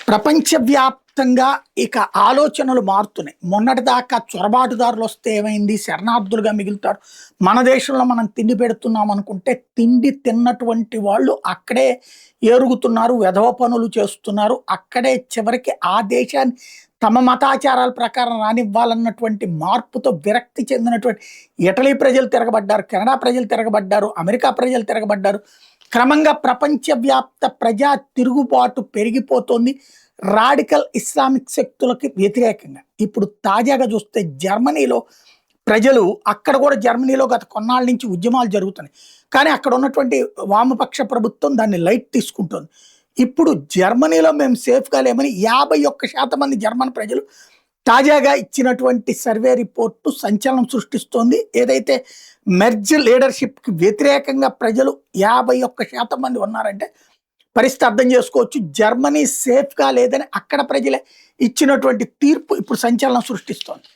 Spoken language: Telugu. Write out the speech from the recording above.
ప్రపంచవ్యాప్తంగా ఇక ఆలోచనలు మారుతున్నాయి. మొన్నటిదాకా చొరబాటుదారులు వస్తే ఏమైంది? శరణార్థులుగా మిగులుతారు. మన దేశంలో మనం తిండి పెడుతున్నాం అనుకుంటే, తిండి తిన్నటువంటి వాళ్ళు అక్కడే ఏరుగుతున్నారు, వెధవ పనులు చేస్తున్నారు. అక్కడే చివరికి ఆ దేశాన్ని తమ మతాచారాల ప్రకారం రానివ్వాలన్నటువంటి మార్పుతో విరక్తి చెందినటువంటి ఇటలీ ప్రజలు తిరగబడ్డారు, కెనడా ప్రజలు తిరగబడ్డారు, అమెరికా ప్రజలు తిరగబడ్డారు. క్రమంగా ప్రపంచవ్యాప్త ప్రజా తిరుగుబాటు పెరిగిపోతోంది రాడికల్ ఇస్లామిక్ శక్తులకి వ్యతిరేకంగా. ఇప్పుడు తాజాగా చూస్తే జర్మనీలో ప్రజలు, అక్కడ కూడా జర్మనీలో గత కొన్నాళ్ళ నుంచి ఉద్యమాలు జరుగుతున్నాయి. కానీ అక్కడ ఉన్నటువంటి వామపక్ష ప్రభుత్వం దాన్ని లైట్ తీసుకుంటోంది. ఇప్పుడు జర్మనీలో మేము సేఫ్గా లేమని 51% మంది జర్మన్ ప్రజలు తాజాగా ఇచ్చినటువంటి సర్వే రిపోర్టు సంచలనం సృష్టిస్తోంది. ఏదైతే మెర్జ్ లీడర్షిప్కి వ్యతిరేకంగా ప్రజలు 51% మంది ఉన్నారంటే పరిస్థితి అర్థం చేసుకోవచ్చు. జర్మనీ సేఫ్గా లేదని అక్కడ ప్రజలే ఇచ్చినటువంటి తీర్పు ఇప్పుడు సంచలనం సృష్టిస్తోంది.